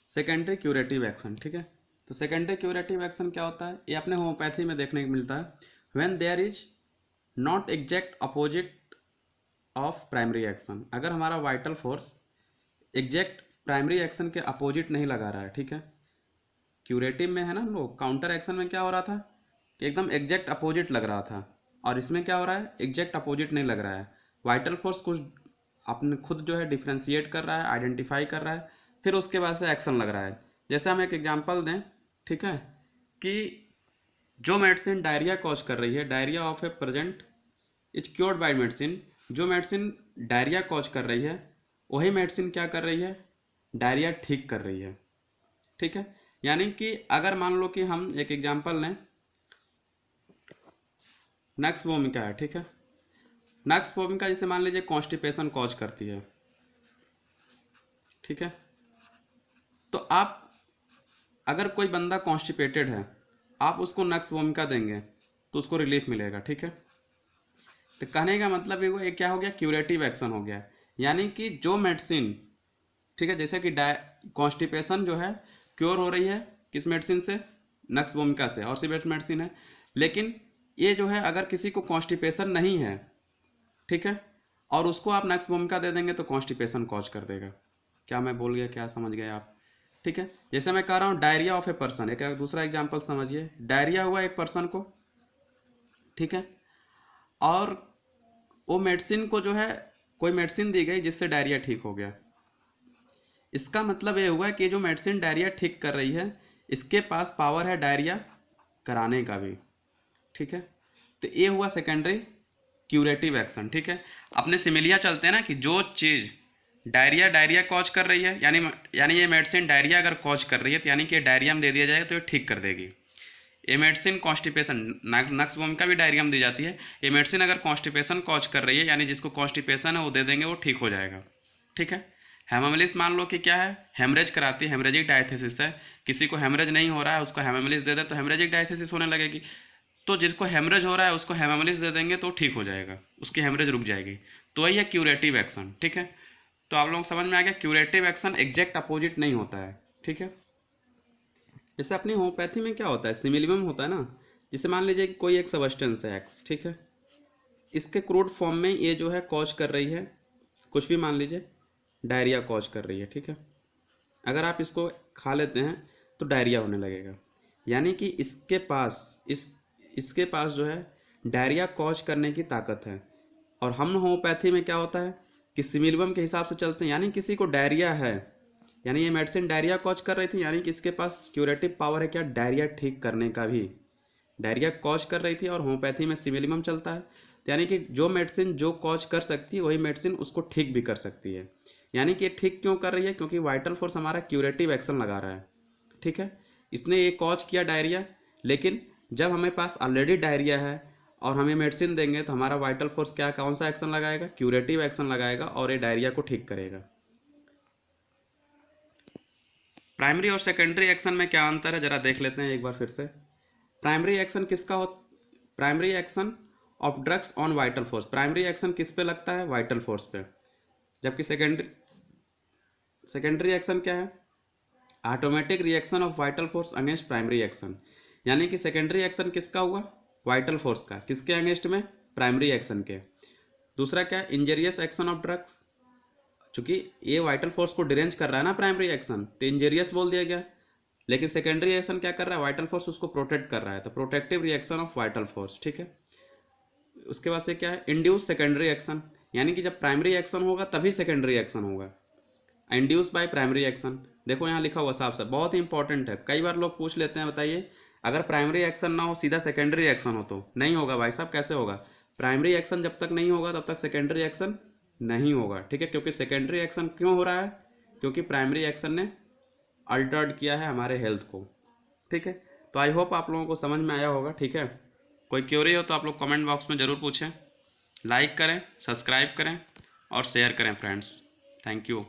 Secondary curative action, ठीक है। तो सेकेंडरी क्यूरेटिव एक्शन क्या होता है, ये अपने होम्योपैथी में देखने को मिलता है। When there is not exact opposite of primary action, अगर हमारा vital force exact primary action के अपोजिट नहीं लगा रहा है, ठीक है। क्यूरेटिव में है ना लोग, काउंटर एक्शन में क्या हो रहा था कि एकदम एग्जैक्ट अपोजिट लग रहा था, और इसमें क्या हो रहा है, एग्जैक्ट अपोजिट नहीं लग रहा है। वाइटल फोर्स कुछ अपने खुद जो है डिफ्रेंशिएट कर रहा है, आइडेंटिफाई कर रहा है, फिर उसके बाद से एक्शन लग रहा है। जैसे हम एक एग्जांपल दें, ठीक है, कि जो मेडिसिन डायरिया कॉज कर रही है, diarrhoea of A present is cured by medicine, जो मेडिसिन डायरिया कॉज कर रही है वही मेडिसिन क्या कर रही है, डायरिया ठीक कर रही है, ठीक है। यानी कि अगर मान लो कि हम एक एग्जांपल लें, नक्स भूमिका है, ठीक है। नक्स भूमिका जैसे मान लीजिए कॉन्स्टिपेशन कॉज करती है, ठीक है। तो आप अगर कोई बंदा कॉन्स्टिपेटेड है, आप उसको नक्स भूमिका देंगे तो उसको रिलीफ मिलेगा, ठीक है। तो कहने का मतलब ये क्या हो गया, क्यूरेटिव एक्शन हो गया। यानी कि जो मेडिसिन, ठीक है, जैसे कि कॉन्स्टिपेशन जो है क्योर हो रही है किस मेडिसिन से, नक्स भूमिका से, और सी बेस्ट मेडिसिन है। लेकिन ये जो है अगर किसी को कॉन्स्टिपेशन नहीं है, ठीक है, और उसको आप नक्स भूमिका दे देंगे तो कॉन्स्टिपेशन कॉज कर देगा। क्या मैं बोल गया, क्या समझ गए आप, ठीक है। जैसे मैं कह रहा हूँ डायरिया ऑफ ए पर्सन, एक दूसरा एग्जाम्पल समझिए, डायरिया हुआ एक पर्सन को, ठीक है, और वो मेडिसिन को जो है कोई मेडिसिन दी गई जिससे डायरिया ठीक हो गया। इसका मतलब ये हुआ कि जो मेडिसिन डायरिया ठीक कर रही है इसके पास पावर है डायरिया कराने का भी, ठीक है। तो ये हुआ सेकेंडरी क्यूरेटिव एक्शन, ठीक है। अपने सिमिलिया चलते हैं ना कि जो चीज़ डायरिया कॉज कर रही है, यानी ये मेडिसिन डायरिया अगर कॉज कर रही है तो यानी कि डायरिया में दे दिया जाएगा तो ये ठीक कर देगी। ये मेडिसिन कॉन्स्टिपेशन, नक्स भूमिका भी डायरिया में दी जाती है। ये मेडिसिन अगर कॉन्स्टिपेशन कॉज कर रही है, यानी जिसको कॉन्स्टिपेशन है वो दे देंगे, वो ठीक हो जाएगा, ठीक है। हेमामिलिस मान लो कि क्या है, हेमरेज कराती है, हेमरेजिक डायथेसिस है, किसी को हेमरेज नहीं हो रहा है उसको हेमामिलिस दे दे तो हेमरेजिक डायथेसिस होने लगेगी। तो जिसको हेमरेज हो रहा है उसको हेमामिलिस दे देंगे तो ठीक हो जाएगा, उसकी हेमरेज रुक जाएगी। तो वही है क्यूरेटिव एक्शन, ठीक है। तो आप लोग समझ में आ गया, क्यूरेटिव एक्शन एग्जैक्ट अपोजिट नहीं होता है, ठीक है। जैसे अपनी होम्योपैथी में क्या होता है, सिमिलियम होता है ना। जैसे मान लीजिए कोई एक सबस्टेंस है एक्स, ठीक है, इसके क्रूड फॉर्म में ये जो है कॉज कर रही है, कुछ भी मान लीजिए डायरिया कॉज कर रही है, ठीक है। अगर आप इसको खा लेते हैं तो डायरिया होने लगेगा, यानी कि इसके पास जो है डायरिया कॉज करने की ताकत है। और हम होम्योपैथी में क्या होता है कि सिमिलियम के हिसाब से चलते हैं, यानी किसी को डायरिया है, यानी ये मेडिसिन डायरिया कॉज कर रही थी, यानी कि इसके पास क्यूरेटिव पावर है क्या, डायरिया ठीक करने का भी। डायरिया कॉज कर रही थी और होम्योपैथी में सिमिलियम चलता है, तो यानी कि जो मेडिसिन जो कॉज कर सकती है वही मेडिसिन उसको ठीक भी कर सकती है। यानी कि ये ठीक क्यों कर रही है, क्योंकि वाइटल फोर्स हमारा क्यूरेटिव एक्शन लगा रहा है, ठीक है। इसने ये कॉज किया डायरिया, लेकिन जब हमें पास ऑलरेडी डायरिया है और हमें मेडिसिन देंगे तो हमारा वाइटल फोर्स क्या, कौन सा एक्शन लगाएगा, क्यूरेटिव एक्शन लगाएगा और ये डायरिया को ठीक करेगा। प्राइमरी और सेकेंडरी एक्शन में क्या अंतर है जरा देख लेते हैं एक बार फिर से। प्राइमरी एक्शन किसका हो, primary action of drugs on vital force, primary action किस पे लगता है, वाइटल फोर्स पे। जबकि सेकेंडरी एक्शन क्या है, automatic reaction of vital force against primary action. यानी कि सेकेंडरी एक्शन किसका हुआ, वाइटल फोर्स का, किसके अगेंस्ट में, प्राइमरी एक्शन के। दूसरा क्या, इंजरियस एक्शन ऑफ ड्रग्स, चूंकि ये वाइटल फोर्स को डिरेंज कर रहा है ना प्राइमरी एक्शन, तो इंजरियस बोल दिया गया। लेकिन सेकेंडरी एक्शन क्या कर रहा है, वाइटल फोर्स उसको प्रोटेक्ट कर रहा है, तो protective reaction of vital force, ठीक है। उसके बाद से क्या है, इंड्यूस सेकेंडरी एक्शन, यानी कि जब प्राइमरी एक्शन होगा तभी सेकेंडरी एक्शन होगा, इंड्यूस बाय प्राइमरी एक्शन। देखो यहाँ लिखा हुआ साफ साफ, बहुत ही इंपॉर्टेंट है, कई बार लोग पूछ लेते हैं, बताइए अगर प्राइमरी एक्शन ना हो सीधा सेकेंडरी एक्शन हो तो नहीं होगा भाई साहब, कैसे होगा। प्राइमरी एक्शन जब तक नहीं होगा तब तक सेकेंडरी एक्शन नहीं होगा, ठीक है। क्योंकि सेकेंडरी एक्शन क्यों हो रहा है, क्योंकि प्राइमरी एक्शन ने अल्टर्ड किया है हमारे हेल्थ को, ठीक है। तो आई होप आप लोगों को समझ में आया होगा, ठीक है। कोई क्वेरी हो तो आप लोग कमेंट बॉक्स में ज़रूर पूछें, लाइक करें, सब्सक्राइब करें और शेयर करें फ्रेंड्स। Thank you.